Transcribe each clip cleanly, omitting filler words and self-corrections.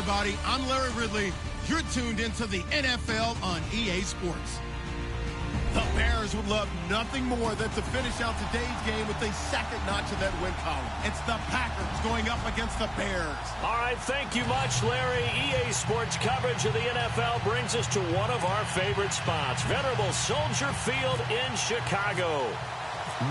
everybody. I'm Larry Ridley. You're tuned into the NFL on EA Sports. The Bears would love nothing more than to finish out today's game with a second notch in that win column. It's the Packers going up against the Bears. All right, thank you much, Larry. EA Sports coverage of the NFL brings us to one of our favorite spots, venerable Soldier Field in Chicago.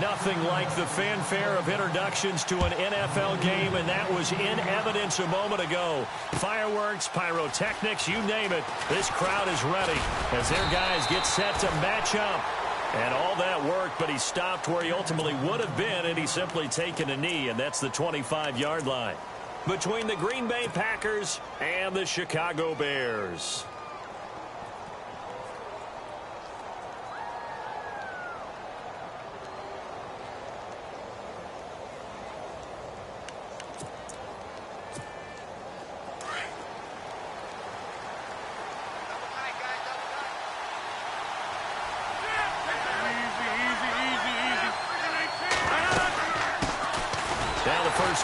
Nothing like the fanfare of introductions to an NFL game, and that was in evidence a moment ago. Fireworks, pyrotechnics, you name it. This crowd is ready as their guys get set to match up. And all that worked, but he stopped where he ultimately would have been, and he's simply taken a knee, and that's the 25-yard line. Between the Green Bay Packers and the Chicago Bears.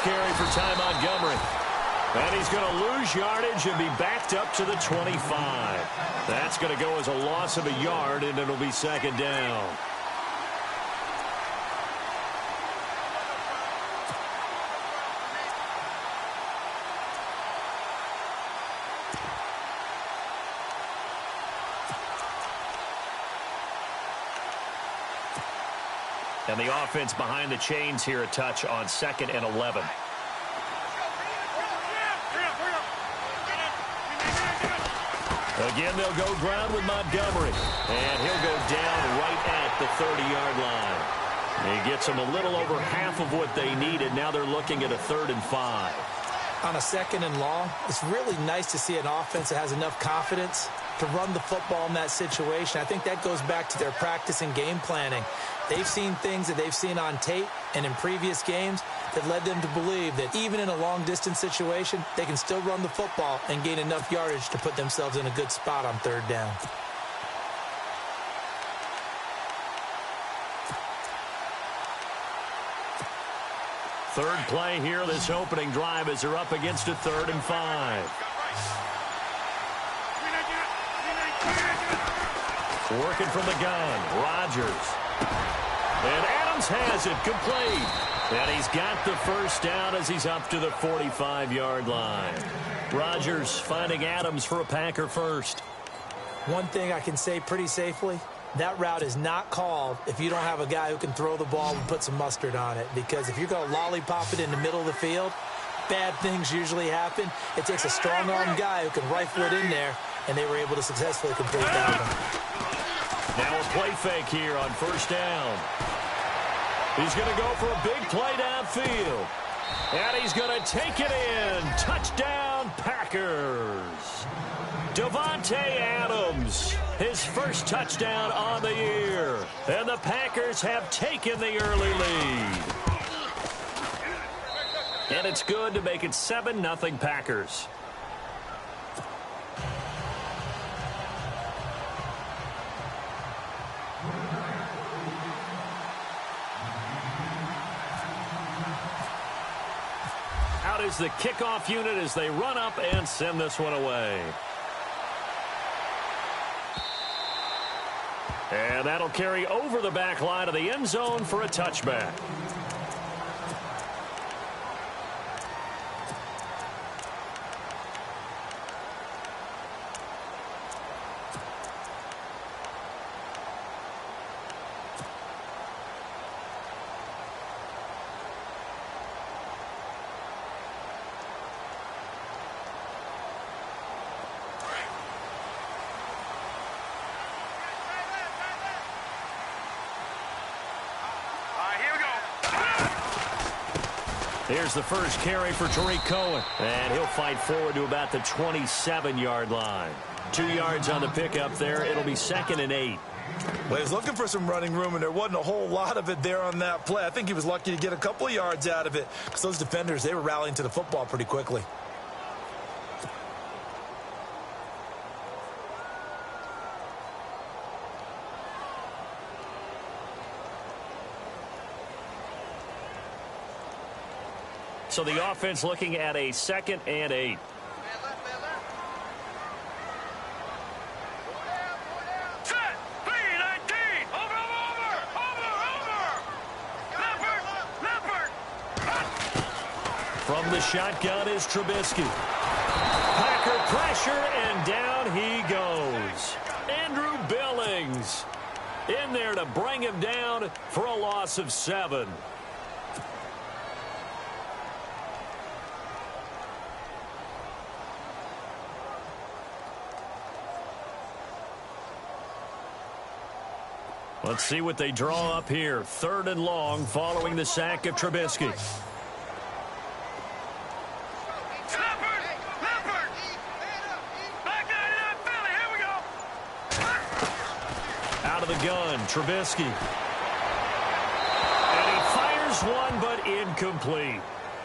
Carry for Ty Montgomery. And he's going to lose yardage and be backed up to the 25. That's going to go as a loss of a yard, and it'll be second down. And the offense behind the chains here a touch on 2nd and 11. Again, they'll go ground with Montgomery. And he'll go down right at the 30-yard line. He gets them a little over half of what they needed. Now they're looking at a 3rd and 5. On a 2nd and long, it's really nice to see an offense that has enough confidence to run the football in that situation. I think that goes back to their practice and game planning. They've seen things that they've seen on tape and in previous games that led them to believe that even in a long-distance situation, they can still run the football and gain enough yardage to put themselves in a good spot on 3rd down. Third play here, this opening drive, as they're up against a 3rd and 5. Working from the gun, Rodgers. And Adams has it, complete. And he's got the first down as he's up to the 45-yard line. Rodgers finding Adams for a Packer first. One thing I can say pretty safely, that route is not called if you don't have a guy who can throw the ball and put some mustard on it. Because if you're going to lollipop it in the middle of the field, bad things usually happen. It takes a strong-armed guy who can rifle it in there, and they were able to successfully complete that one. Now a play fake here on 1st down. He's going to go for a big play downfield. And he's going to take it in. Touchdown, Packers. Davante Adams, his first touchdown on the year. And the Packers have taken the early lead. And it's good to make it 7-0 Packers. Out is the kickoff unit as they run up and send this one away. And that'll carry over the back line of the end zone for a touchback. Here's the first carry for Tariq Cohen. And he'll fight forward to about the 27-yard line. 2 yards on the pickup there. It'll be 2nd and 8. Well, he was looking for some running room, and there wasn't a whole lot of it there on that play. I think he was lucky to get a couple of yards out of it because those defenders, they were rallying to the football pretty quickly. So the offense looking at a 2nd and 8. From the shotgun is Trubisky. Packer pressure, and down he goes. Andrew Billings in there to bring him down for a loss of 7. Let's see what they draw up here. 3rd and long following the sack of Trubisky. Out of the gun, Trubisky. And he fires one, but incomplete.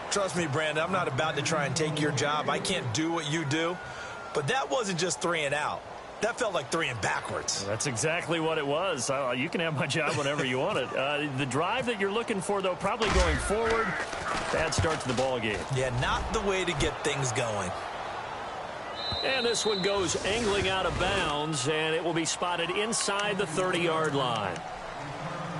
Trust me, Brandon, I'm not about to try and take your job. I can't do what you do. But that wasn't just 3 and out. That felt like 3 and backwards. That's exactly what it was. You can have my job whenever you want it. The drive that you're looking for, though, probably going forward. Bad start to the ball game. Yeah, not the way to get things going. And this one goes angling out of bounds, and it will be spotted inside the 30-yard line.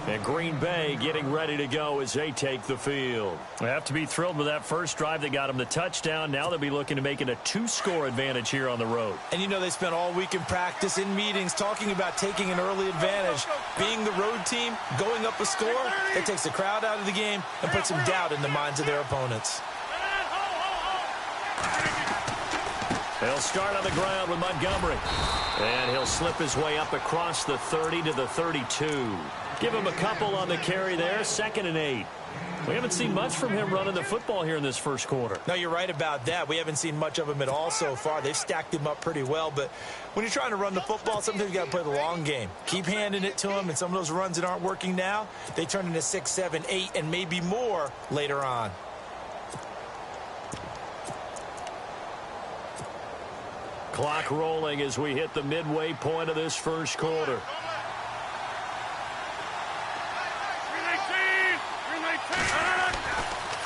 And Green Bay getting ready to go as they take the field. They have to be thrilled with that first drive that got them the touchdown. Now they'll be looking to make it a 2-score advantage here on the road. And you know they spent all week in practice, in meetings, talking about taking an early advantage. Being the road team, going up a score, it takes the crowd out of the game and puts some doubt in the minds of their opponents. They'll start on the ground with Montgomery. And he'll slip his way up across the 30 to the 32. Give him a couple on the carry there. 2nd and 8. We haven't seen much from him running the football here in this first quarter. No, you're right about that. We haven't seen much of him at all so far. They've stacked him up pretty well. But when you're trying to run the football, sometimes you got to play the long game. Keep handing it to him. And some of those runs that aren't working now, they turn into 6, 7, 8, and maybe more later on. Clock rolling as we hit the midway point of this first quarter.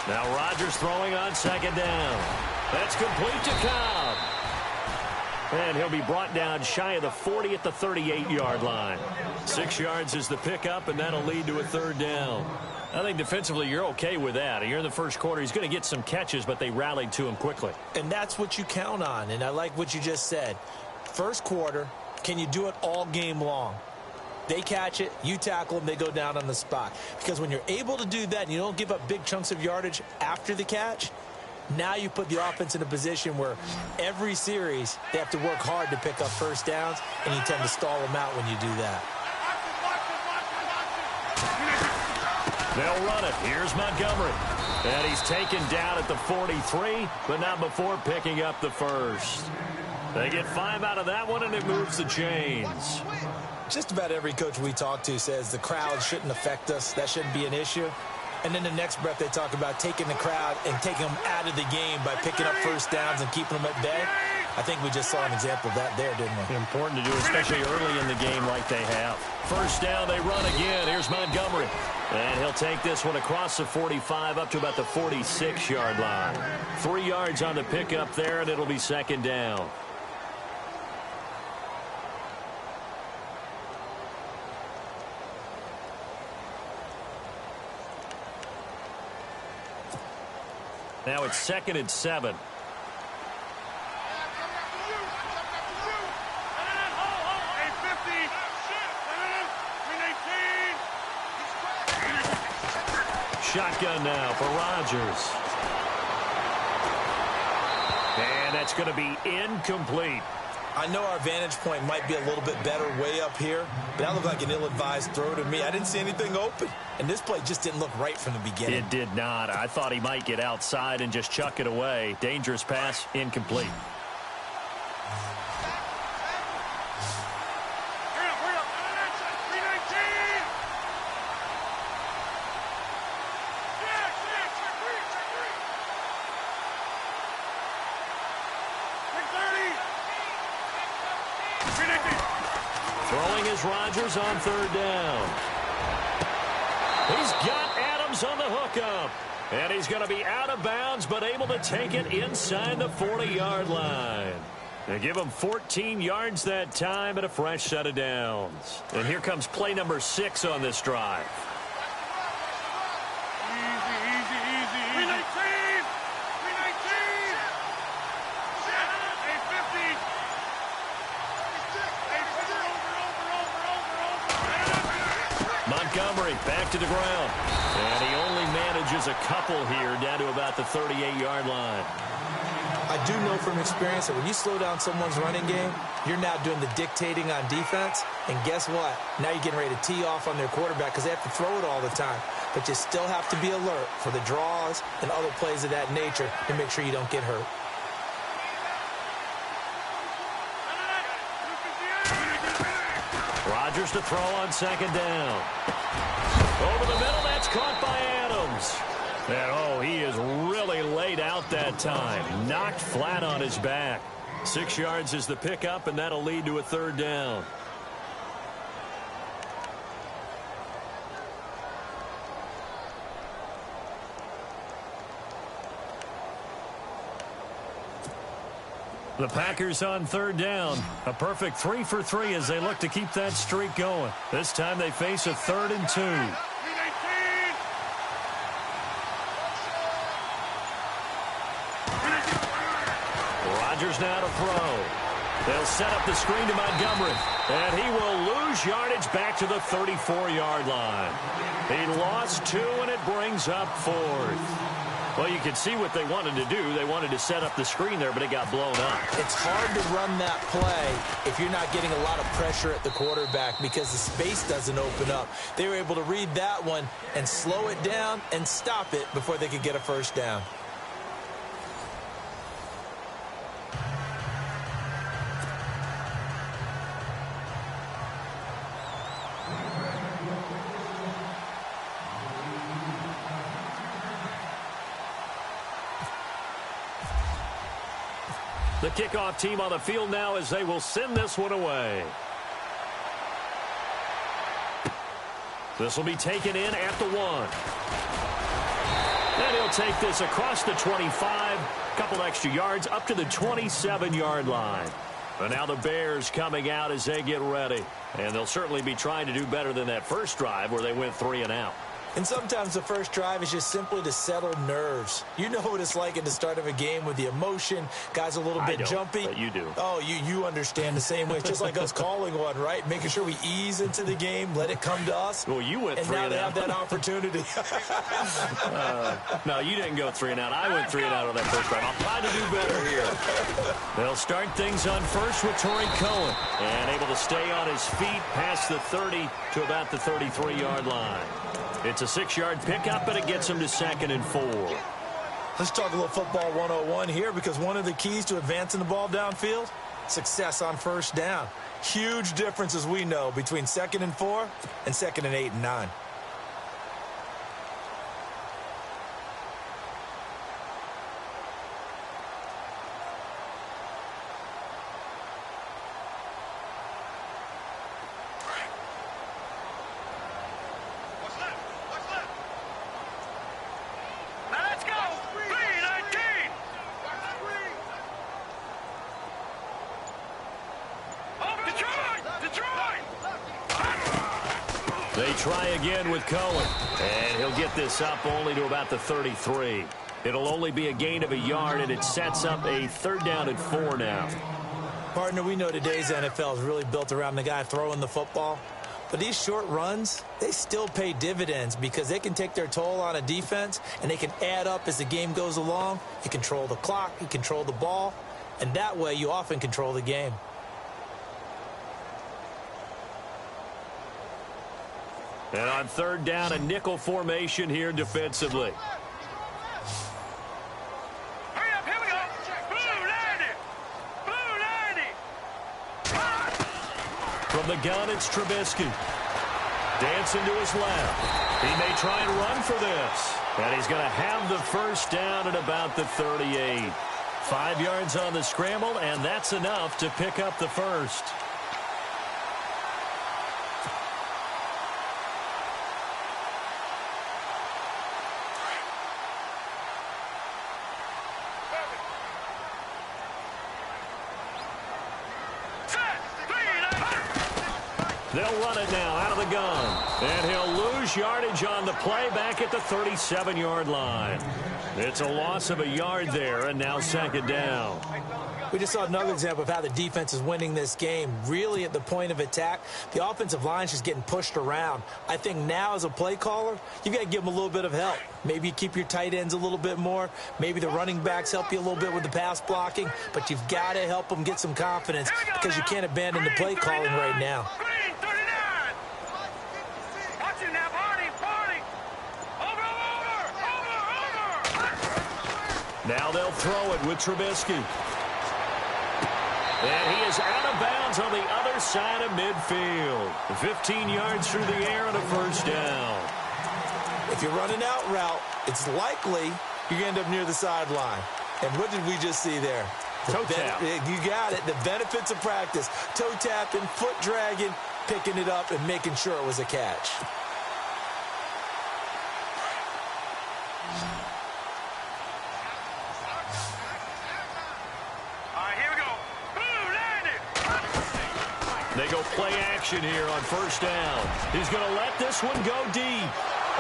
Now Rodgers throwing on 2nd down. That's complete to Cobb. And he'll be brought down shy of the 40 at the 38-yard line. 6 yards is the pickup, and that'll lead to a 3rd down. I think defensively you're okay with that. Here in the first quarter, he's going to get some catches, but they rallied to him quickly. And that's what you count on, and I like what you just said. First quarter, can you do it all game long? They catch it, you tackle them, they go down on the spot. Because when you're able to do that and you don't give up big chunks of yardage after the catch, now you put the offense in a position where every series they have to work hard to pick up first downs, and you tend to stall them out when you do that. They'll run it. Here's Montgomery. And he's taken down at the 43, but not before picking up the first. They get 5 out of that one, and it moves the chains. Just about every coach we talk to says the crowd shouldn't affect us. That shouldn't be an issue. And then the next breath they talk about taking the crowd and taking them out of the game by picking up first downs and keeping them at bay. I think we just saw an example of that there, didn't we? Important to do, especially early in the game like they have. First down, they run again. Here's Montgomery. And he'll take this one across the 45 up to about the 46-yard line. 3 yards on the pickup there, and it'll be 2nd down. Now it's 2nd and 7. Shotgun now for Rodgers. And that's going to be incomplete. I know our vantage point might be a little bit better way up here, but that looked like an ill-advised throw to me. I didn't see anything open, and this play just didn't look right from the beginning. It did not. I thought he might get outside and just chuck it away. Dangerous pass, incomplete. Throwing is Rodgers on 3rd down. He's got Adams on the hookup. And he's going to be out of bounds, but able to take it inside the 40-yard line. They give him 14 yards that time and a fresh set of downs. And here comes play number 6 on this drive. Montgomery back to the ground. And he only manages a couple here down to about the 38-yard line. I do know from experience that when you slow down someone's running game, you're now doing the dictating on defense. And guess what? Now you're getting ready to tee off on their quarterback because they have to throw it all the time. But you still have to be alert for the draws and other plays of that nature to make sure you don't get hurt. Rodgers to throw on second down. Over the middle, that's caught by Adams. And, oh, he is really laid out that time. Knocked flat on his back. 6 yards is the pickup, and that'll lead to a third down. The Packers on third down. A perfect 3 for 3 as they look to keep that streak going. This time they face a 3rd and 2. Rodgers now to throw. They'll set up the screen to Montgomery. And he will lose yardage back to the 34-yard line. He lost 2, and it brings up 4th. Well, you can see what they wanted to do. They wanted to set up the screen there, but it got blown up. It's hard to run that play if you're not getting a lot of pressure at the quarterback because the space doesn't open up. They were able to read that one and slow it down and stop it before they could get a first down. The kickoff team on the field now as they will send this one away. This will be taken in at the 1. And he'll take this across the 25. A couple extra yards up to the 27-yard line. And now the Bears coming out as they get ready. And they'll certainly be trying to do better than that first drive where they went 3 and out. And sometimes the first drive is just simply to settle nerves. You know what it's like at the start of a game with the emotion. Guys a little bit jumpy. But you do. Oh, you understand the same way. It's just like us calling one, right? Making sure we ease into the game, let it come to us. Well, you went 3 and out. And now out. they have that opportunity. No, you didn't go 3 and out. I went 3 and out on that first drive. I'll try to do better here. They'll start things on first with Torrey Cohen. And able to stay on his feet past the 30 to about the 33-yard line. It's a 6-yard pickup, but it gets him to 2nd and 4. Let's talk a little football 101 here because one of the keys to advancing the ball downfield, success on first down. Huge difference, as we know, between 2nd and 4 and 2nd and 8 and 9. They try again with Cohen. And he'll get this up only to about the 33. It'll only be a gain of a yard, and it sets up a 3rd down and 4 now. Partner, we know today's NFL is really built around the guy throwing the football. But these short runs, they still pay dividends because they can take their toll on a defense, and they can add up as the game goes along. You control the clock, you control the ball, and that way you often control the game. And on 3rd down, a nickel formation here defensively. Hurry up, here we go. Blue 90. From the gun, it's Trubisky. Dancing to his left. He may try and run for this. And he's going to have the first down at about the 38. 5 yards on the scramble, and that's enough to pick up the first. They'll run it now out of the gun. And he'll lose yardage on the play back at the 37-yard line. It's a loss of a yard there, and now 2nd down. We just saw another example of how the defense is winning this game. Really at the point of attack, the offensive line is just getting pushed around. I think now as a play caller, you've got to give them a little bit of help. Maybe you keep your tight ends a little bit more. Maybe the running backs help you a little bit with the pass blocking. But you've got to help them get some confidence because you can't abandon the play calling right now. Green 39. Watch it now, Barney. Over. Now they'll throw it with Trubisky. And he is out of bounds on the other side of midfield. 15 yards through the air and a first down. If you run an out route, it's likely you're going to end up near the sideline. And what did we just see there? Toe tap. You got it. The benefits of practice. Toe tapping, foot dragging, picking it up, and making sure it was a catch. They go play action here on first down. He's going to let this one go deep.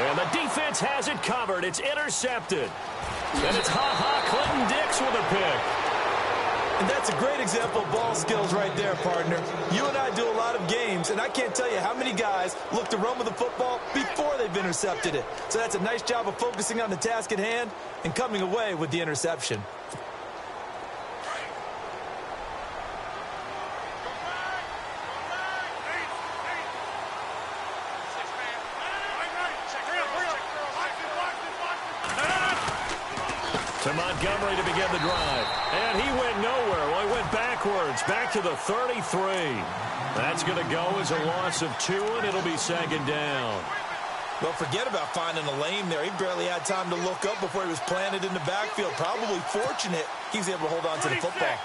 And the defense has it covered. It's intercepted. And it's Clinton Dix with a pick. And that's a great example of ball skills right there, partner. You and I do a lot of games, and I can't tell you how many guys look to run with the football before they've intercepted it. So that's a nice job of focusing on the task at hand and coming away with the interception. To Montgomery to begin the drive. And he went nowhere. Well, he went backwards, back to the 33. That's going to go as a loss of 2, and it'll be second down. Well, forget about finding a lane there. He barely had time to look up before he was planted in the backfield. Probably fortunate he was able to hold on to the football.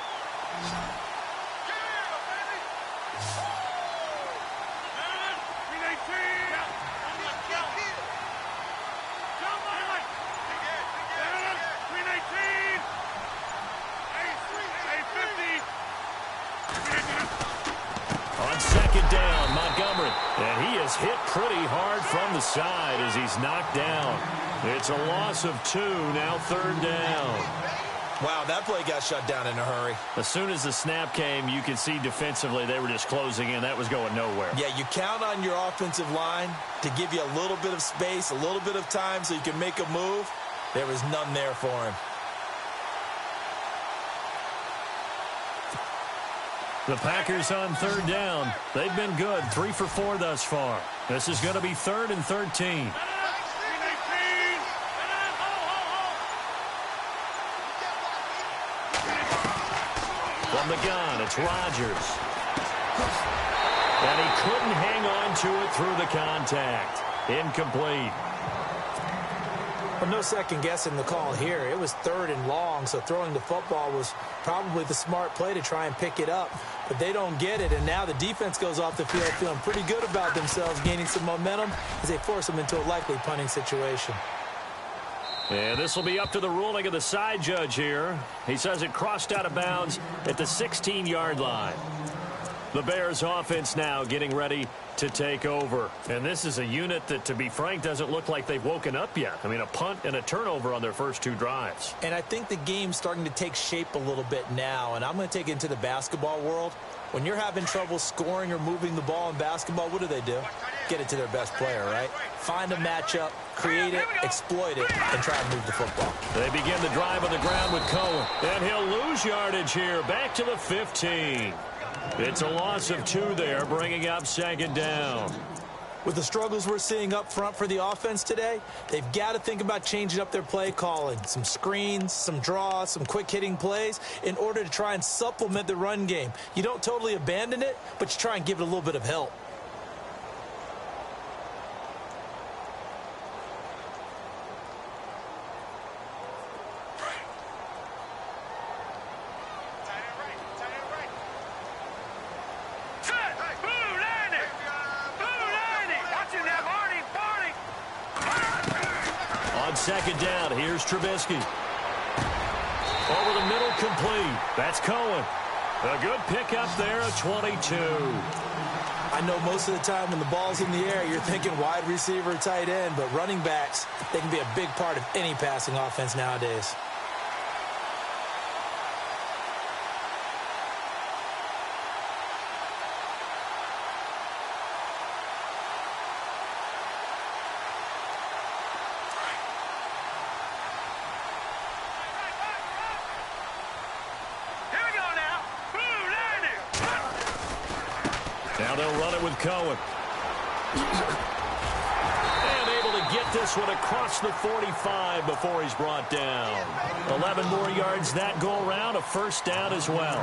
Down, Montgomery. And he is hit pretty hard from the side as he's knocked down. It's a loss of 2, now third down. Wow, that play got shut down in a hurry. As soon as the snap came, you could see defensively they were just closing in. That was going nowhere. Yeah, you count on your offensive line to give you a little bit of space, a little bit of time so you can make a move. There was none there for him. The Packers on third down. They've been good, 3 for 4 thus far. This is going to be 3rd and 13. From the gun, it's Rodgers. And he couldn't hang on to it through the contact. Incomplete. Well, no second guessing the call here. It was 3rd and long, so throwing the football was probably the smart play to try and pick it up. But they don't get it, and now the defense goes off the field feeling pretty good about themselves, gaining some momentum as they force them into a likely punting situation. And this will be up to the ruling of the side judge here. He says it crossed out of bounds at the 16-yard line. The Bears offense now getting ready to take over. And this is a unit that, to be frank, doesn't look like they've woken up yet. I mean, a punt and a turnover on their first 2 drives. And I think the game's starting to take shape a little bit now. And I'm going to take it into the basketball world. When you're having trouble scoring or moving the ball in basketball, what do? Get it to their best player, right? Find a matchup, create it, exploit it, and try and move the football. They begin the drive on the ground with Cohen. And he'll lose yardage here, back to the 15. It's a loss of 2 there, bringing up second down. With the struggles we're seeing up front for the offense today, they've got to think about changing up their play calling. Some screens, some draws, some quick-hitting plays in order to try and supplement the run game. You don't totally abandon it, but you try and give it a little bit of help. Second down, here's Trubisky. Over the middle, complete. That's Cohen. A good pickup there at 22. I know most of the time when the ball's in the air, you're thinking wide receiver, tight end, but running backs, they can be a big part of any passing offense nowadays. Now they'll run it with Cohen. And able to get this one across the 45 before he's brought down. 11 more yards that go around, a first down as well.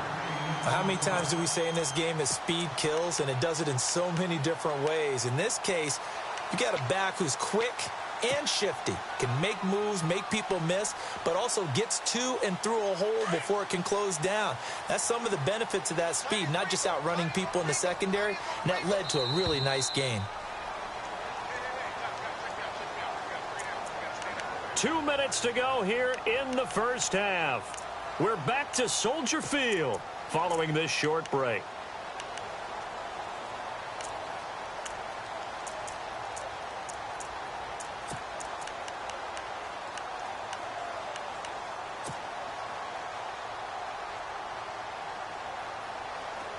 How many times do we say in this game that speed kills, and it does it in so many different ways? In this case, you got a back who's quick and shifty, can make moves, make people miss, but also gets to and through a hole before it can close down. That's some of the benefits of that speed, not just outrunning people in the secondary, and that led to a really nice gain. 2 minutes to go here in the first half. We're back to Soldier Field following this short break.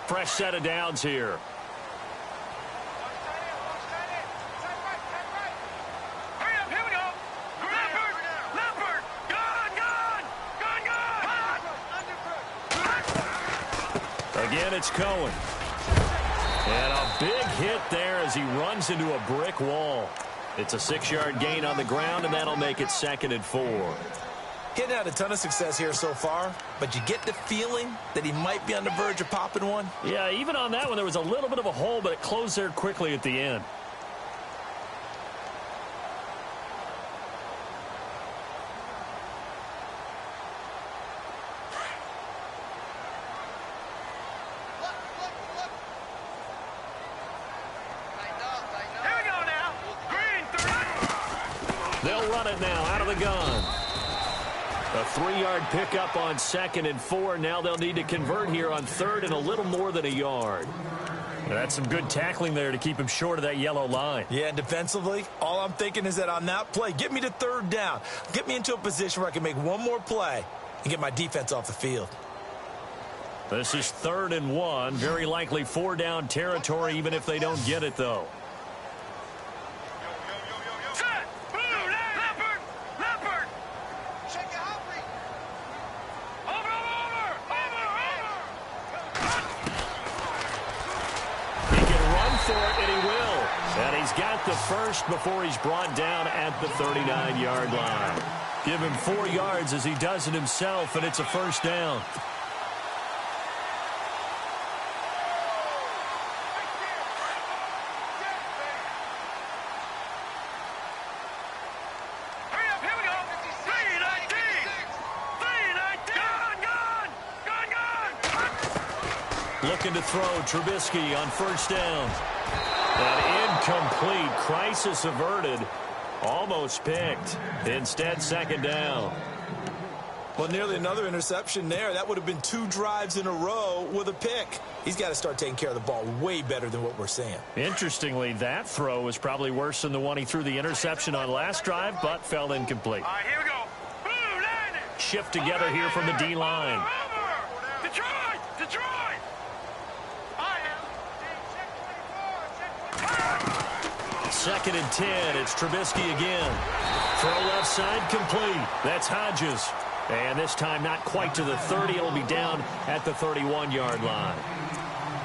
Fresh set of downs here. Hurry up, here we go. Leopard, gone. Again, it's Cohen. And a big hit there as he runs into a brick wall. It's a 6-yard gain on the ground, and that'll make it 2nd and 4. Getting had a ton of success here so far, but you get the feeling that he might be on the verge of popping one. Yeah, even on that one, there was a little bit of a hole, but it closed there quickly at the end. Here we go now. Green, 3. They'll run it now out of the gun. A 3-yard pickup on 2nd and 4. Now they'll need to convert here on 3rd and a little more than a yard. That's some good tackling there to keep him short of that yellow line. Yeah, and defensively, all I'm thinking is that on that play, get me to 3rd down. Get me into a position where I can make one more play and get my defense off the field. This is 3rd and 1. Very likely 4-down territory, even if they don't get it, though. Set. Blue, Leopard. Over. He can run for it, and he will. And he's got the first before he's brought down at the 39-yard line. Give him 4 yards as he does it himself, and it's a first down. Hurry up, here we go. 3-19. Gone. Looking to throw Trubisky on first down. An incomplete. Crisis averted. Almost picked. Instead, 2nd down. Well, nearly another interception there. That would have been 2 drives in a row with a pick. He's got to start taking care of the ball way better than what we're seeing. Interestingly, that throw was probably worse than the one he threw the interception on last drive, but fell incomplete. All right, here we go. Blue, landing. Shift together here from the D-line. Over. Detroit. I am. 2nd and 10. It's Trubisky again. Throw left side complete. That's Hodges. And this time not quite to the 30. It'll be down at the 31-yard line.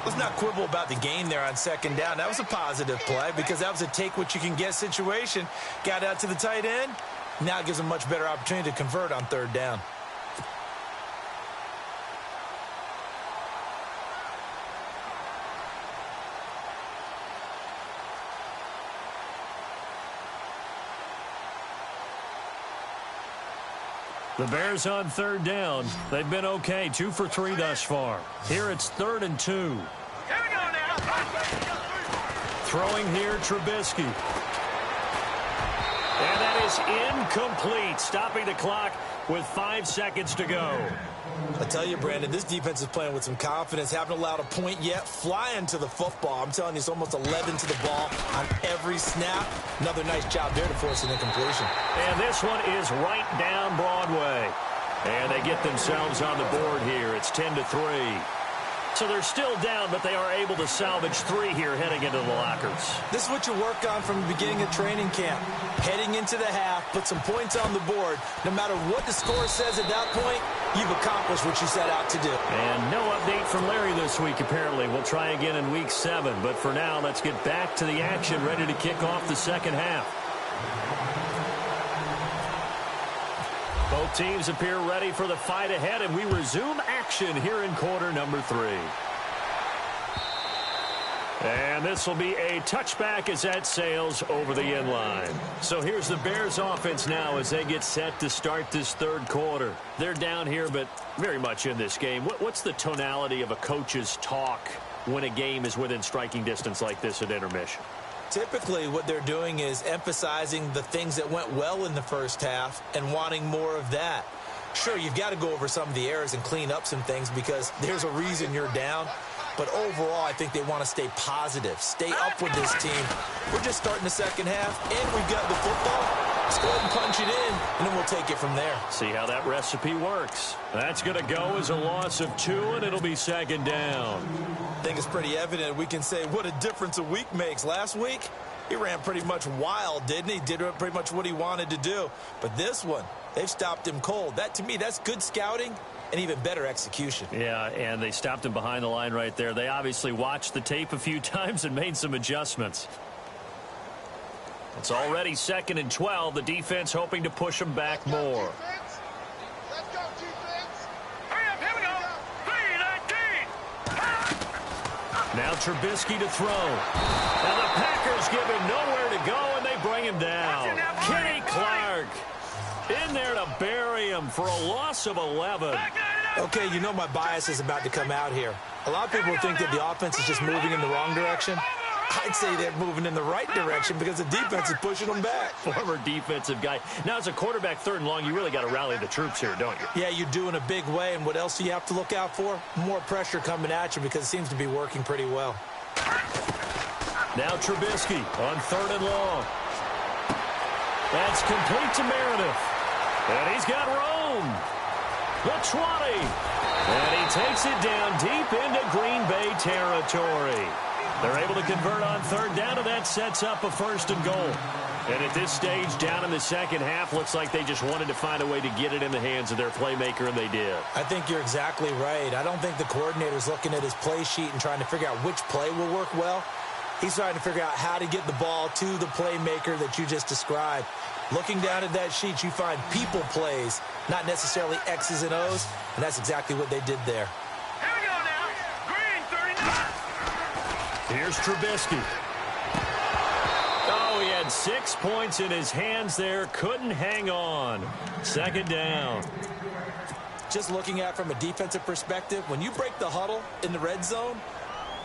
Let's not quibble about the gain there on 2nd down. That was a positive play because that was a take-what-you-can-get situation. Got out to the tight end. Now it gives a much better opportunity to convert on 3rd down. The Bears on 3rd down. They've been okay. 2 for 3 thus far. Here it's 3rd and 2. Here we go now. Throwing here, Trubisky. And that is incomplete. Stopping the clock with 5 seconds to go. I tell you, Brandon, this defense is playing with some confidence. Haven't allowed a point yet. Flying to the football. I'm telling you, it's almost 11 to the ball on every snap. Another nice job there to force an incompletion. And this one is right down Broadway. And they get themselves on the board here. It's 10-3. So they're still down, but they are able to salvage 3 here heading into the lockers. This is what you work on from the beginning of training camp. Heading into the half, put some points on the board. No matter what the score says at that point, you've accomplished what you set out to do. And no update from Larry this week, apparently. We'll try again in week 7. But for now, let's get back to the action, ready to kick off the second half. Both teams appear ready for the fight ahead, and we resume action here in quarter number 3. And this will be a touchback as that sails over the end line. So here's the Bears offense now as they get set to start this third quarter. They're down here, but very much in this game. What's the tonality of a coach's talk when a game is within striking distance like this at intermission? Typically, what they're doing is emphasizing the things that went well in the first half and wanting more of that. Sure, you've got to go over some of the errors and clean up some things because there's a reason you're down. But overall, I think they want to stay positive, stay up with this team. We're just starting the second half, and we've got the football. Let's go ahead and punch it in, and then we'll take it from there. See how that recipe works. That's going to go as a loss of 2, and it'll be second down. I think it's pretty evident. We can say what a difference a week makes. Last week, he ran pretty much wild, didn't he? Did pretty much what he wanted to do. But this one, they've stopped him cold. That, to me, that's good scouting and even better execution. Yeah, and they stopped him behind the line right there. They obviously watched the tape a few times and made some adjustments. It's already 2nd and 12. The defense hoping to push them back more. Let's go, defense. Hurry up, here we go. 3-19. Now Trubisky to throw. Now the Packers give him nowhere to go, and they bring him down. Kenny Clark in there to bury him for a loss of 11. Okay, you know my bias is about to come out here. A lot of people think that the offense is just moving in the wrong direction. I'd say they're moving in the right direction because the defense is pushing them back. Former defensive guy. Now, as a quarterback, 3rd and long, you really got to rally the troops here, don't you? Yeah, you do in a big way. And what else do you have to look out for? More pressure coming at you because it seems to be working pretty well. Now Trubisky on 3rd and long. That's complete to Meredith. And he's got Rome. The 20. And he takes it down deep into Green Bay territory. They're able to convert on 3rd down, and that sets up a 1st and goal. And at this stage, down in the second half, looks like they just wanted to find a way to get it in the hands of their playmaker, and they did. I think you're exactly right. I don't think the coordinator's looking at his play sheet and trying to figure out which play will work well. He's trying to figure out how to get the ball to the playmaker that you just described. Looking down at that sheet, you find people plays, not necessarily X's and O's, and that's exactly what they did there. Here we go now. Green, 39. Here's Trubisky. Oh, he had 6 points in his hands there. Couldn't hang on. 2nd down. Just looking at it from a defensive perspective, when you break the huddle in the red zone,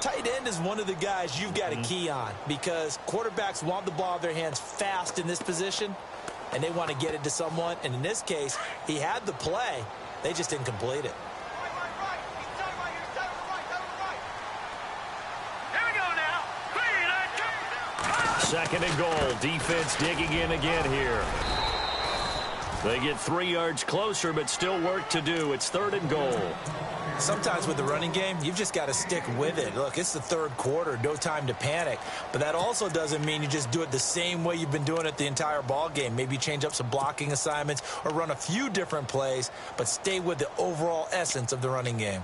tight end is one of the guys you've got to key on because quarterbacks want the ball in their hands fast in this position, and they want to get it to someone. And in this case, he had the play. They just didn't complete it. Second and goal. Defense digging in again here. They get 3 yards closer, but still work to do. It's 3rd and goal. Sometimes with the running game, you've just got to stick with it. Look, it's the 3rd quarter. No time to panic. But that also doesn't mean you just do it the same way you've been doing it the entire ball game. Maybe change up some blocking assignments or run a few different plays, but stay with the overall essence of the running game.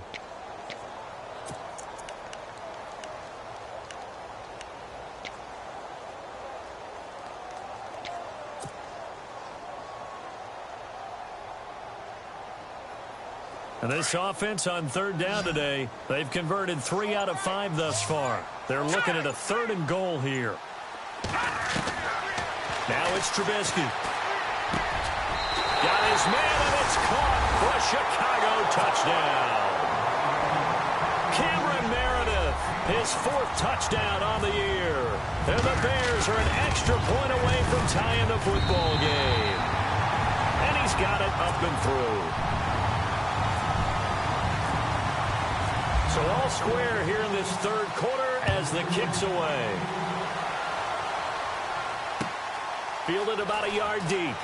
And this offense on 3rd down today, they've converted 3 out of 5 thus far. They're looking at a 3rd and goal here. Now it's Trubisky. Got his man, and it's caught for a Chicago touchdown. Cameron Meredith, his 4th touchdown on the year. And the Bears are an extra point away from tying the football game. And he's got it up and through. So all square here in this 3rd quarter as the kick's away. Fielded about a yard deep.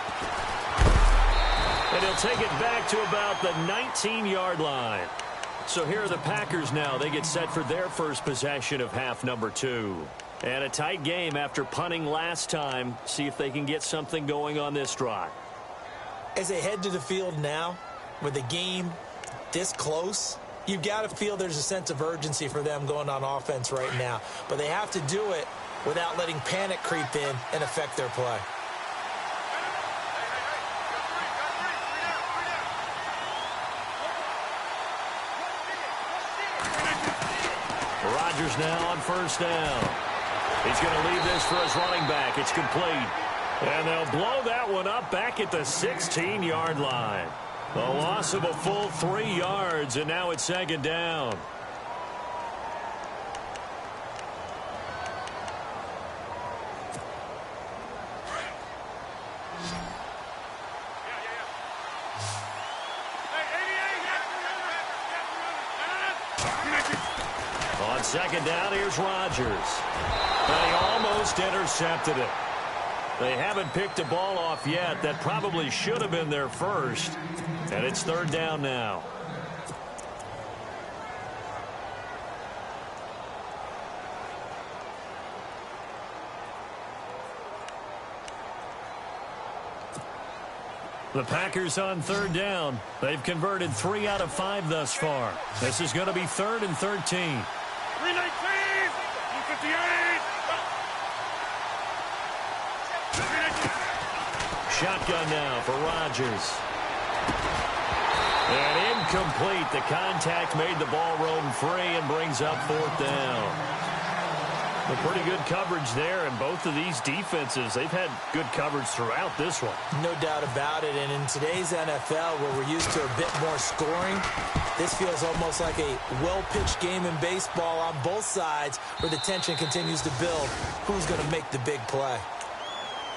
And he'll take it back to about the 19-yard line. So here are the Packers now. They get set for their first possession of half number 2. And a tight game after punting last time. See if they can get something going on this drive. As they head to the field now, with the game this close, you've got to feel there's a sense of urgency for them going on offense right now. But they have to do it without letting panic creep in and affect their play. Rodgers now on first down. He's going to leave this for his running back. It's complete. And they'll blow that one up back at the 16-yard line. A loss of a full 3 yards, and now it's second down. On second down, here's Rodgers. And he almost intercepted it. They haven't picked a ball off yet. That probably should have been their first. And it's third down now. The Packers on third down. They've converted 3 out of 5 thus far. This is going to be 3rd and 13. 319, 258. Shotgun now for Rodgers. And incomplete. The contact made the ball roam free and brings up 4th down. A pretty good coverage there, and both of these defenses, they've had good coverage throughout this one. No doubt about it, and in today's NFL, where we're used to a bit more scoring, this feels almost like a well-pitched game in baseball on both sides where the tension continues to build. Who's going to make the big play?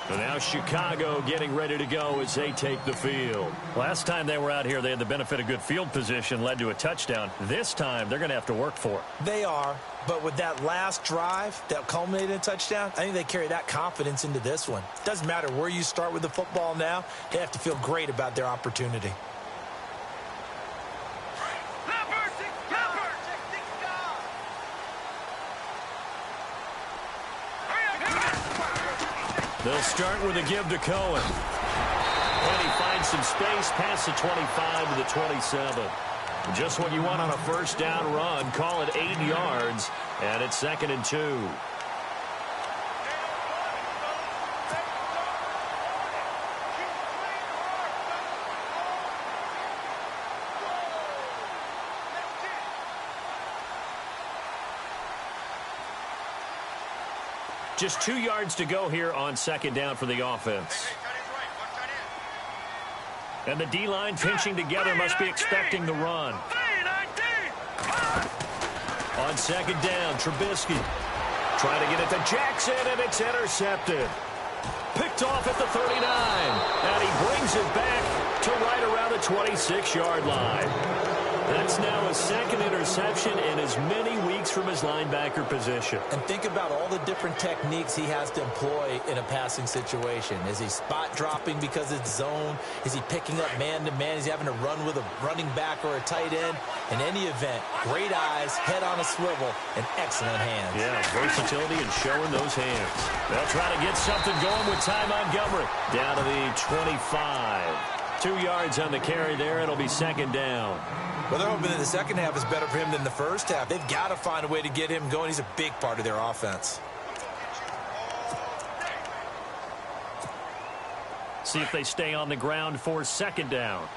So now Chicago getting ready to go as they take the field. Last time they were out here, they had the benefit of good field position, led to a touchdown. This time, they're going to have to work for it. They are, but with that last drive that culminated in a touchdown, I think they carry that confidence into this one. Doesn't matter where you start with the football now, they have to feel great about their opportunity. They'll start with a give to Cohen. And he finds some space past the 25 to the 27. Just what you want on a first down run. Call it 8 yards. And it's 2nd and 2. Just 2 yards to go here on second down for the offense. And the D-line pinching together, must be expecting the run. On second down, Trubisky trying to get it to Jackson, and it's intercepted. Picked off at the 39, and he brings it back to right around the 26-yard line. That's now his 2nd interception in as many weeks from his linebacker position. And think about all the different techniques he has to employ in a passing situation. Is he spot dropping because it's zone? Is he picking up man-to-man? Is he having to run with a running back or a tight end? In any event, great eyes, head on a swivel, and excellent hands. Yeah, versatility and showing those hands. They'll try to get something going with Ty Montgomery. Down to the 25. 2 yards on the carry there. It'll be second down. Well, they're hoping that the second half is better for him than the first half. They've got to find a way to get him going. He's a big part of their offense. See if they stay on the ground for second down.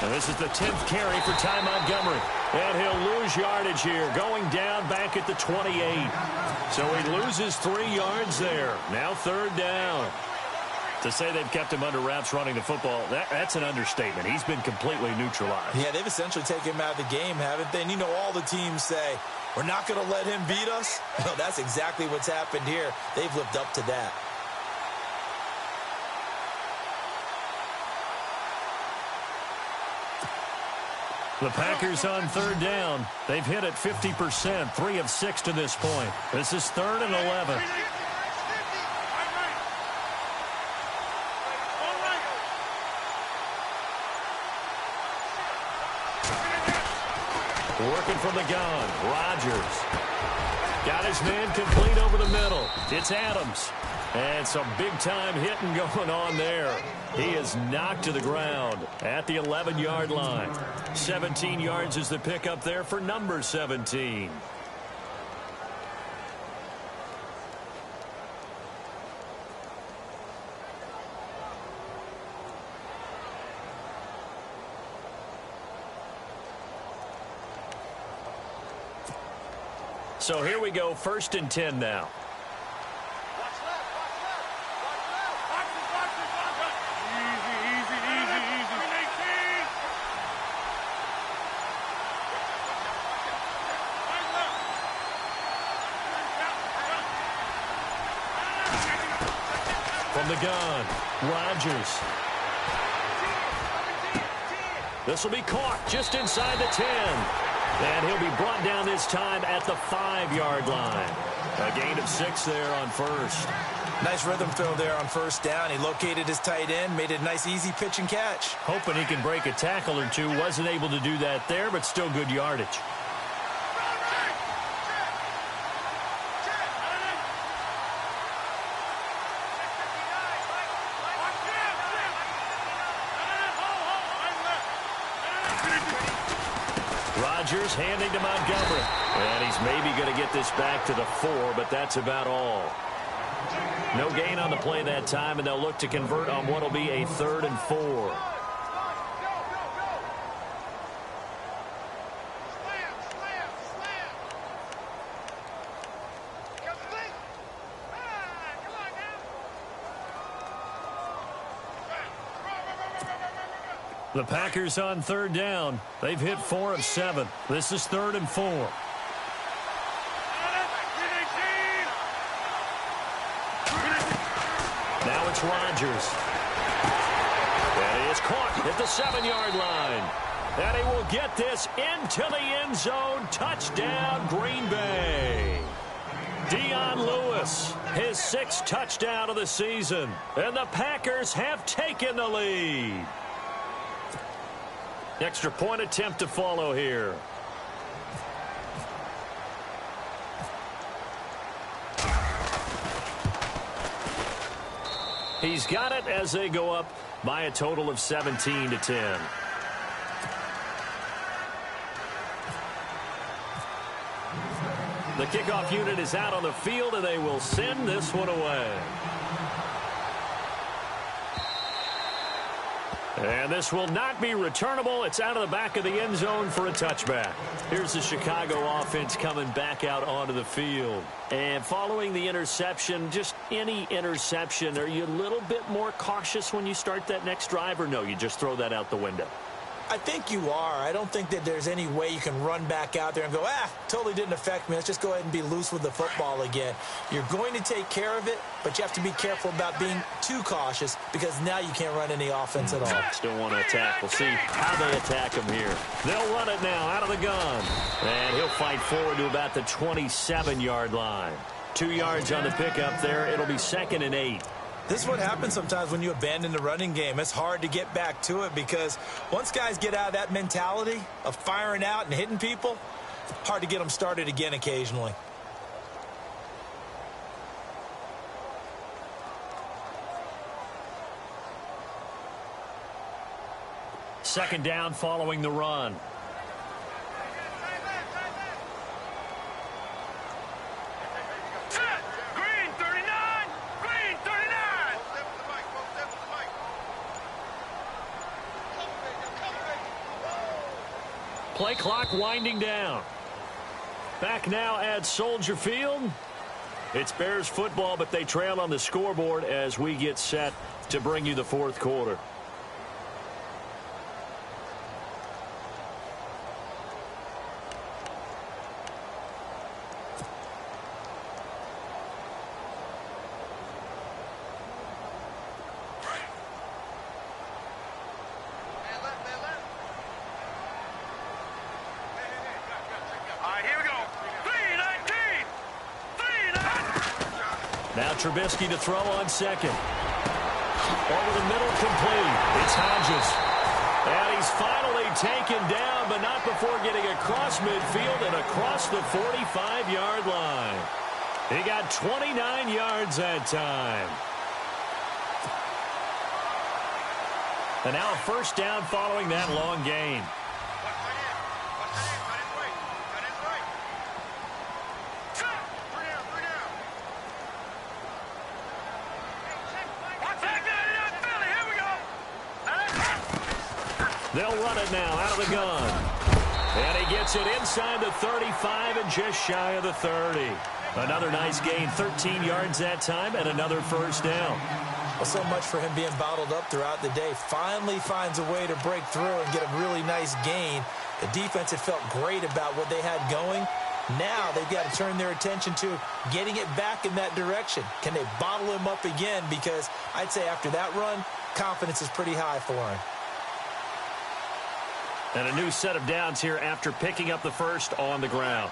And this is the 10th carry for Ty Montgomery. And he'll lose yardage here, going down back at the 28. So he loses 3 yards there. Now third down. To say they've kept him under wraps running the football, that's an understatement. He's been completely neutralized. Yeah, they've essentially taken him out of the game, haven't they? And you know all the teams say, we're not going to let him beat us. Well, that's exactly what's happened here. They've lived up to that. The Packers on third down. They've hit it 50%, 3 of 6 to this point. This is 3rd and 11. Working from the gun, Rodgers. Got his man complete over the middle. It's Adams. And some big-time hitting going on there. He is knocked to the ground at the 11-yard line. 17 yards is the pickup there for number 17. So here we go, 1st and 10 now. From the gun, Rodgers. This will be caught just inside the 10. And he'll be brought down this time at the 5-yard line. A gain of 6 there on 1st. Nice rhythm throw there on 1st down. He located his tight end, made it a nice easy pitch and catch. Hoping he can break a tackle or two. Wasn't able to do that there, but still good yardage. Rodgers handing to Montgomery. And he's maybe going to get this back to the 4, but that's about all. No gain on the play that time, and they'll look to convert on what will be a 3rd and 4. The Packers on 3rd down. They've hit 4 of 7. This is 3rd and 4. Now it's Rodgers. And he is caught at the 7-yard line. And he will get this into the end zone. Touchdown, Green Bay. Dion Lewis, his 6th touchdown of the season. And the Packers have taken the lead. Extra point attempt to follow here. He's got it as they go up by a total of 17-10. The kickoff unit is out on the field, and they will send this one away. And this will not be returnable. It's out of the back of the end zone for a touchback. Here's the Chicago offense coming back out onto the field. And following the interception, just any interception, are you a little bit more cautious when you start that next drive, or no, you just throw that out the window? I think you are. I don't think that there's any way you can run back out there and go, totally didn't affect me. Let's just go ahead and be loose with the football again. You're going to take care of it, but you have to be careful about being too cautious because now you can't run any offense at all. Still want to attack. We'll see how they attack him here. They'll run it now out of the gun. And he'll fight forward to about the 27-yard line. 2 yards on the pickup there. It'll be 2nd and 8. This is what happens sometimes when you abandon the running game. It's hard to get back to it because once guys get out of that mentality of firing out and hitting people, hard to get them started again occasionally. Second down following the run. Play clock winding down. Back now at Soldier Field. It's Bears football, but they trail on the scoreboard as we get set to bring you the 4th quarter. Now Trubisky to throw on second. Over the middle, complete. It's Hodges. And he's finally taken down, but not before getting across midfield and across the 45-yard line. He got 29 yards that time. And now a first down following that long gain. They'll run it now out of the gun. And he gets it inside the 35 and just shy of the 30. Another nice gain, 13 yards that time, and another first down. Well, so much for him being bottled up throughout the day. Finally finds a way to break through and get a really nice gain. The defense had felt great about what they had going. Now they've got to turn their attention to getting it back in that direction. Can they bottle him up again? Because I'd say after that run, confidence is pretty high for him. And a new set of downs here after picking up the first on the ground.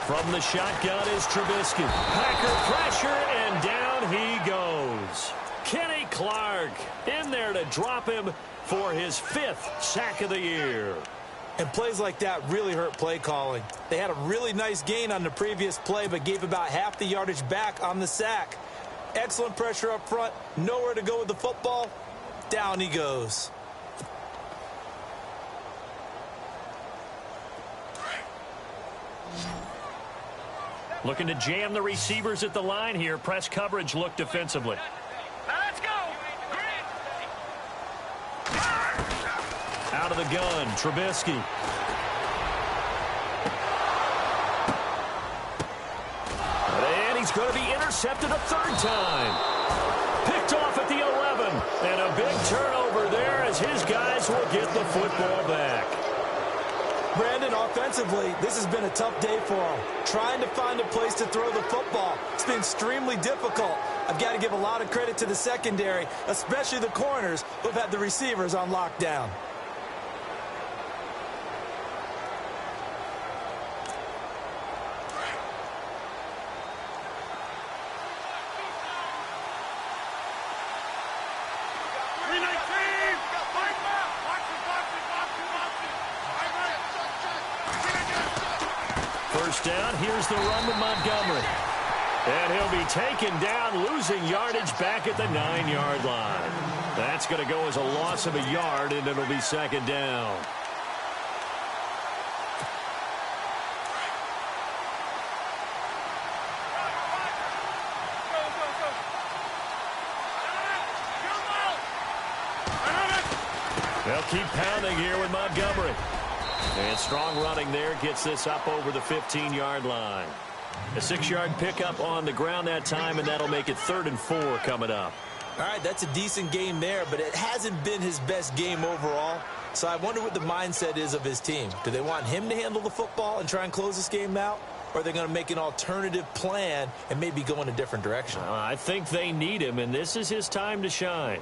From the shotgun is Trubisky. Packer pressure, and down he goes. Kenny Clark in there to drop him for his 5th sack of the year. And plays like that really hurt play calling. They had a really nice gain on the previous play, but gave about half the yardage back on the sack. Excellent pressure up front. Nowhere to go with the football. Down he goes. Looking to jam the receivers at the line here. Press coverage look defensively. Now let's go. Out of the gun, Trubisky. And he's going to be intercepted a 3rd time. Picked off at the 11. And a big turnover there as his guys will get the football back. Brandon, offensively, this has been a tough day for him. Trying to find a place to throw the football. It's been extremely difficult. I've got to give a lot of credit to the secondary, especially the corners who've had the receivers on lockdown. Down. Here's the run with Montgomery. And he'll be taken down, losing yardage back at the 9-yard line. That's going to go as a loss of a yard, and it'll be 2nd down. They'll keep pounding here with Montgomery. And strong running there gets this up over the 15-yard line. A 6-yard pickup on the ground that time, and that'll make it 3rd and 4 coming up. All right, that's a decent game there, but it hasn't been his best game overall. So I wonder what the mindset is of his team. Do they want him to handle the football and try and close this game out? Or are they going to make an alternative plan and maybe go in a different direction? I think they need him, and this is his time to shine.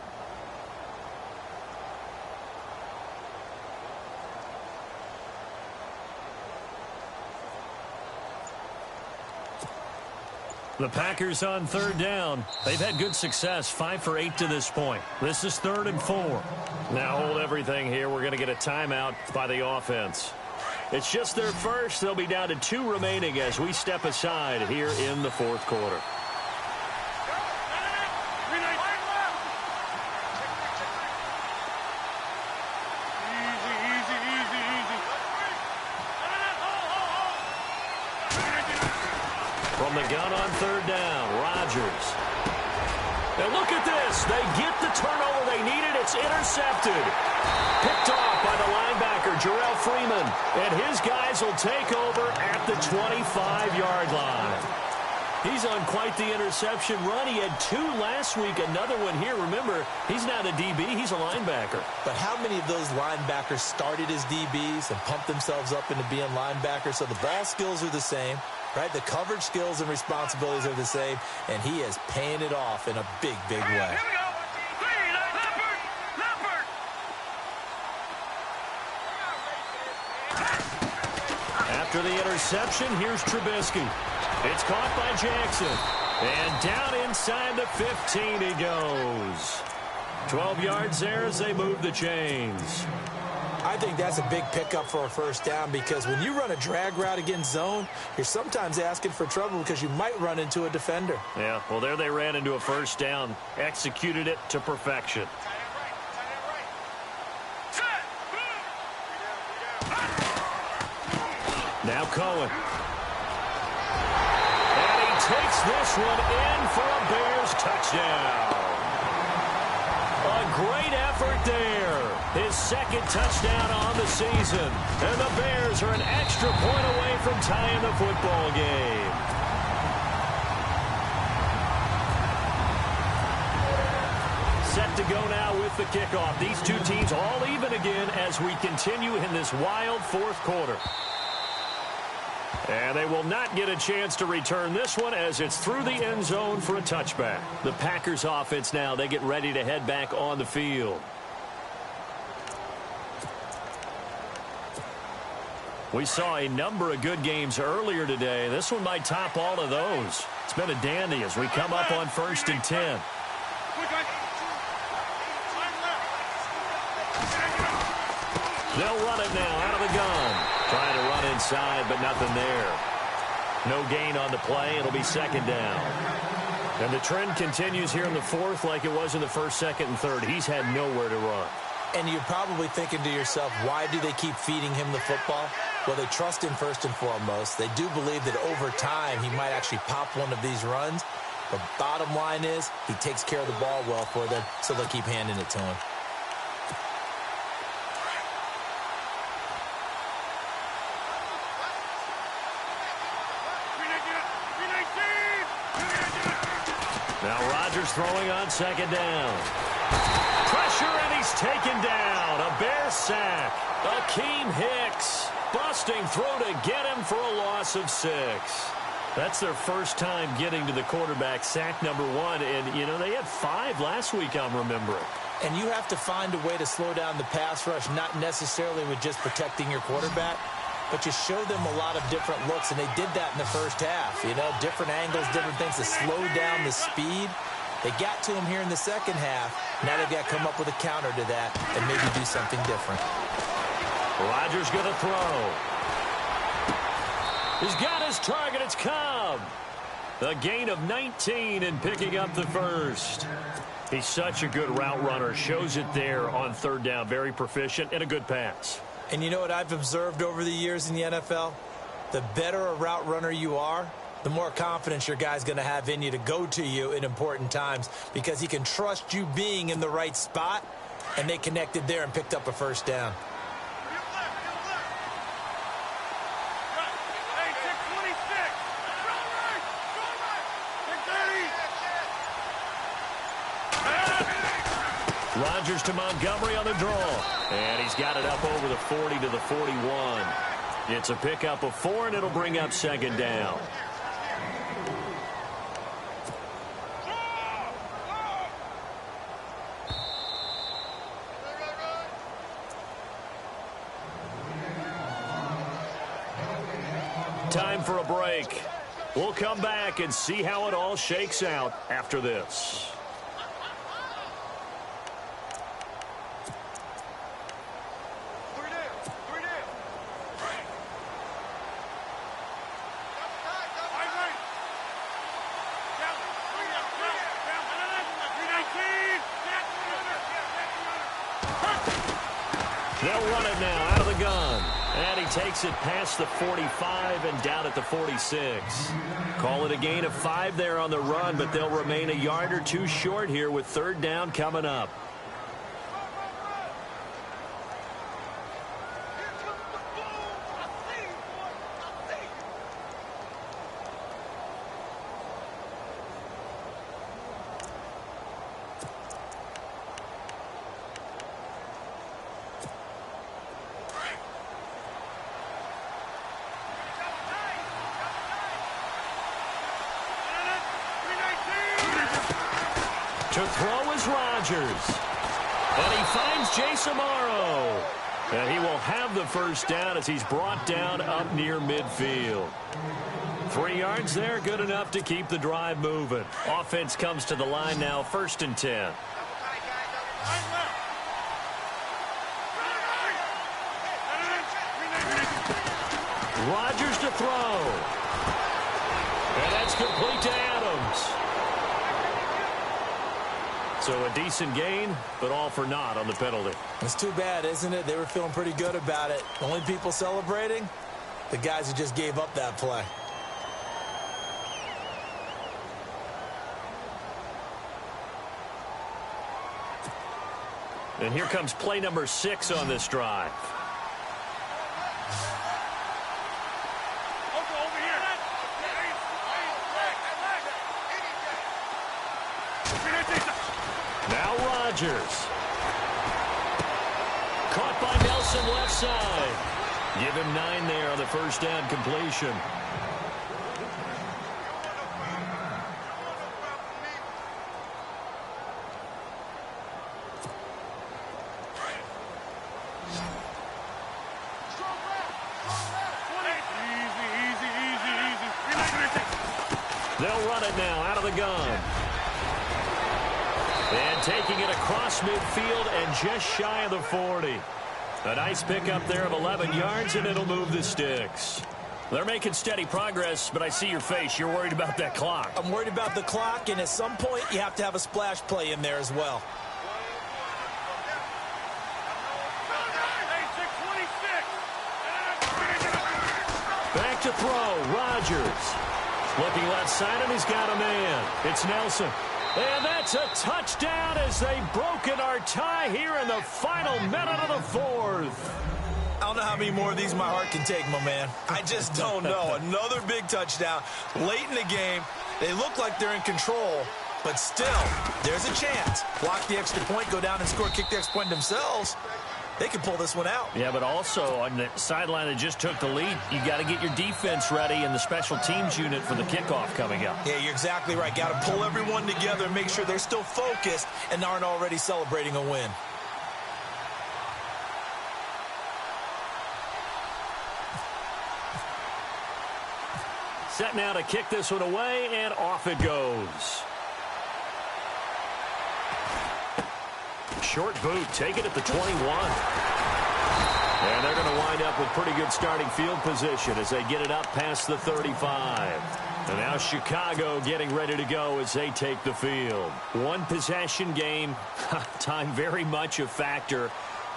The Packers on 3rd down. They've had good success, 5 for 8 to this point. This is 3rd and 4. Now hold everything here. We're going to get a timeout by the offense. It's just their first. They'll be down to 2 remaining as we step aside here in the 4th quarter. From the gun on 3rd down, Rodgers. Now look at this. They get the turnover they needed. It's intercepted. Picked off by the linebacker, Jarrell Freeman. And his guys will take over at the 25-yard line. He's on quite the interception run. He had 2 last week, another one here. Remember, he's not a DB, he's a linebacker. But how many of those linebackers started as DBs and pumped themselves up into being linebackers? So the ball skills are the same, right? The coverage skills and responsibilities are the same, and he is paying it off in a big, big way. Here we go. After the interception, here's Trubisky. It's caught by Jackson. And down inside the 15 he goes. 12 yards there as they move the chains. I think that's a big pickup for a first down because when you run a drag route against zone, you're sometimes asking for trouble because you might run into a defender. Yeah, well, there they ran into a first down. Executed it to perfection. Now Cohen. And he takes this one in for a Bears touchdown. A great effort there. His second touchdown on the season. And the Bears are an extra point away from tying the football game. Set to go now with the kickoff. These two teams all even again as we continue in this wild fourth quarter. And they will not get a chance to return this one as it's through the end zone for a touchback. The Packers offense now, they get ready to head back on the field. We saw a number of good games earlier today. This one might top all of those. It's been a dandy as we come up on 1st and 10. They'll run it now out of the gun. Trying to run inside, but nothing there. No gain on the play. It'll be second down. And the trend continues here in the fourth like it was in the first, second, and third. He's had nowhere to run. And you're probably thinking to yourself, why do they keep feeding him the football? Well, they trust him first and foremost. They do believe that over time he might actually pop one of these runs. But bottom line is he takes care of the ball well for them, so they'll keep handing it to him. Now Rodgers throwing on second down. Pressure, and he's taken down. A Bear sack. Akeem Hicks busting through to get him for a loss of 6. That's their first time getting to the quarterback, sack number 1. And, you know, they had 5 last week, I'm remembering. And you have to find a way to slow down the pass rush, not necessarily with just protecting your quarterback, but you show them a lot of different looks, and they did that in the first half. You know, different angles, different things to slow down the speed. They got to him here in the second half. Now they've got to come up with a counter to that and maybe do something different. Rodgers going to throw. He's got his target. It's Cobb. A gain of 19 and picking up the first. He's such a good route runner. Shows it there on third down. Very proficient and a good pass. And you know what I've observed over the years in the NFL? The better a route runner you are, the more confidence your guy's going to have in you to go to you in important times because he can trust you being in the right spot, and they connected there and picked up a first down. Rodgers to Montgomery on the draw. And he's got it up over the 40 to the 41. It's a pickup of 4, and it'll bring up second down. Time for a break. We'll come back and see how it all shakes out after this. They'll run it now out of the gun. And he takes it past the 45 and down at the 46. Call it a gain of 5 there on the run, but they'll remain a yard or 2 short here with third down coming up. To throw is Rodgers. And he finds Jace Amaro. And he will have the first down as he's brought down up near midfield. 3 yards there, good enough to keep the drive moving. Offense comes to the line now, 1st and 10. Rodgers to throw. And that's complete to Adams. So a decent gain, but all for naught on the penalty. It's too bad, isn't it? They were feeling pretty good about it. The only people celebrating, the guys who just gave up that play. And here comes play number 6 on this drive. Now Rodgers. Caught by Nelson left side. Give him 9 there on the first down completion. They'll run it now out of the gun. And taking it across midfield and just shy of the 40. A nice pickup there of 11 yards, and it'll move the sticks. They're making steady progress, but I see your face. You're worried about that clock. I'm worried about the clock, and at some point, you have to have a splash play in there as well. Back to throw, Rodgers. Looking left side, and he's got a man. It's Nelson. And that's a touchdown as they've broken our tie here in the final minute of the 4th. I don't know how many more of these my heart can take, my man. I just don't know. Another big touchdown late in the game. They look like they're in control, but still, there's a chance. Block the extra point, go down and score, kick the extra point themselves. They can pull this one out. Yeah, but also on the sideline that just took the lead, you got to get your defense ready and the special teams unit for the kickoff coming up. Yeah, you're exactly right. Got to pull everyone together and make sure they're still focused and aren't already celebrating a win. Set now to kick this one away, and off it goes. Short boot, take it at the 21. And they're going to wind up with pretty good starting field position as they get it up past the 35. And now Chicago getting ready to go as they take the field. One possession game, time very much a factor.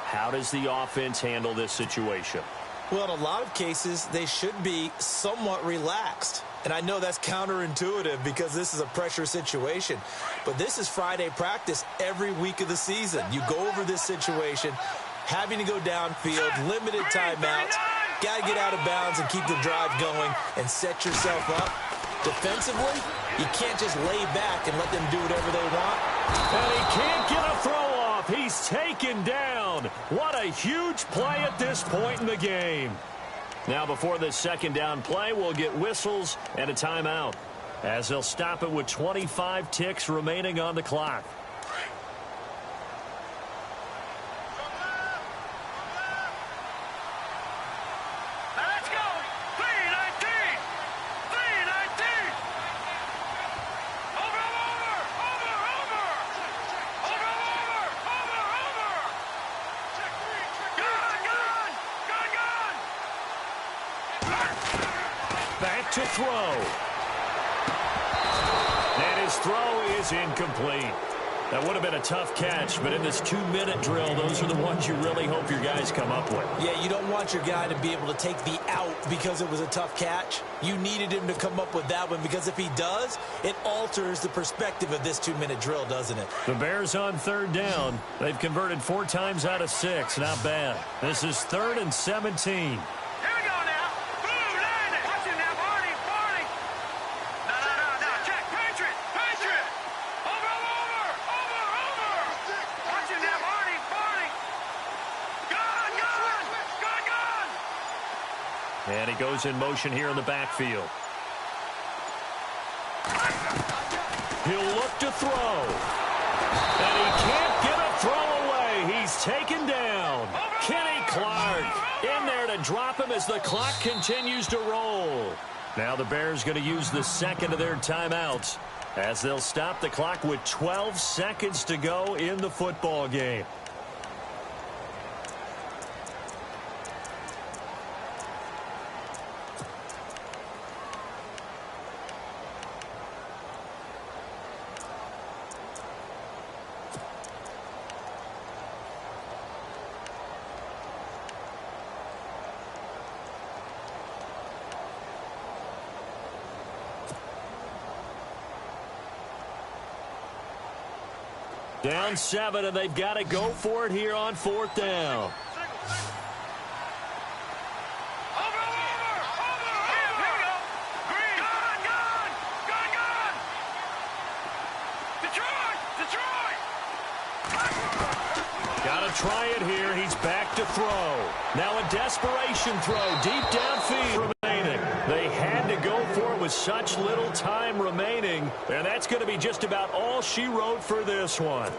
How does the offense handle this situation? Well, in a lot of cases, they should be somewhat relaxed. And I know that's counterintuitive because this is a pressure situation. But this is Friday practice every week of the season. You go over this situation, having to go downfield, limited timeouts, got to get out of bounds and keep the drive going and set yourself up. Defensively, you can't just lay back and let them do whatever they want. And he can't get a throw off. He's taken down. What a huge play at this point in the game. Now, before this second down play, we'll get whistles and a timeout as they'll stop it with 25 ticks remaining on the clock. Let's go. 319. 319. Over. Back to throw. And his throw is incomplete. That would have been a tough catch, but in this 2-minute drill, those are the ones you really hope your guys come up with. Yeah, you don't want your guy to be able to take the out because it was a tough catch. You needed him to come up with that one because if he does, it alters the perspective of this 2-minute drill, doesn't it? The Bears on 3rd down. They've converted 4 times out of 6. Not bad. This is 3rd and 17. And he goes in motion here in the backfield. He'll look to throw. And he can't get a throw away. He's taken down. Can he climb as the clock continues to roll. Now the Bears going to use the second of their timeouts as they'll stop the clock with 12 seconds to go in the football game. Down 7, and they've got to go for it here on 4th down. Got to try it here. He's back to throw. Now a desperation throw deep downfield remaining. They had to go for it with such little time remaining, and that's going to be just about all she wrote for this one.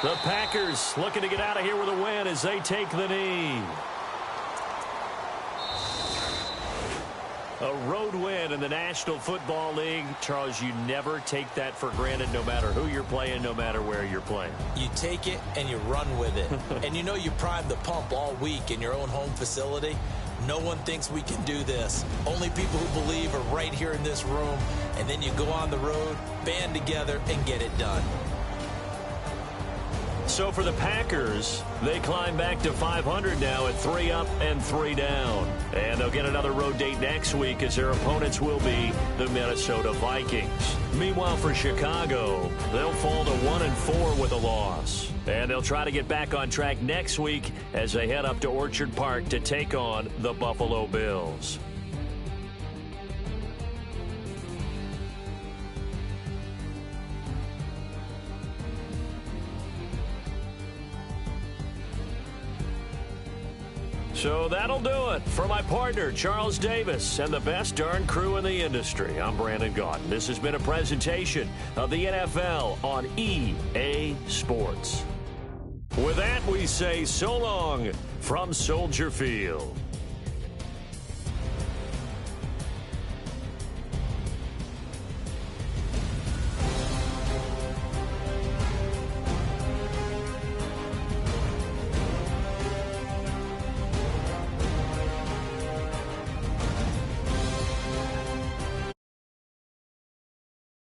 The Packers looking to get out of here with a win as they take the knee. A road win in the National Football League. Charles, you never take that for granted no matter who you're playing, no matter where you're playing. You take it and you run with it. And you know you primed the pump all week in your own home facility. No one thinks we can do this. Only people who believe are right here in this room. And then you go on the road, band together, and get it done. So for the Packers, they climb back to 500 now at 3 up and 3 down. And they'll get another road date next week as their opponents will be the Minnesota Vikings. Meanwhile, for Chicago, they'll fall to 1-4 with a loss. And they'll try to get back on track next week as they head up to Orchard Park to take on the Buffalo Bills. So that'll do it. For my partner, Charles Davis, and the best darn crew in the industry, I'm Brandon Gaudin. This has been a presentation of the NFL on EA Sports. With that, we say so long from Soldier Field.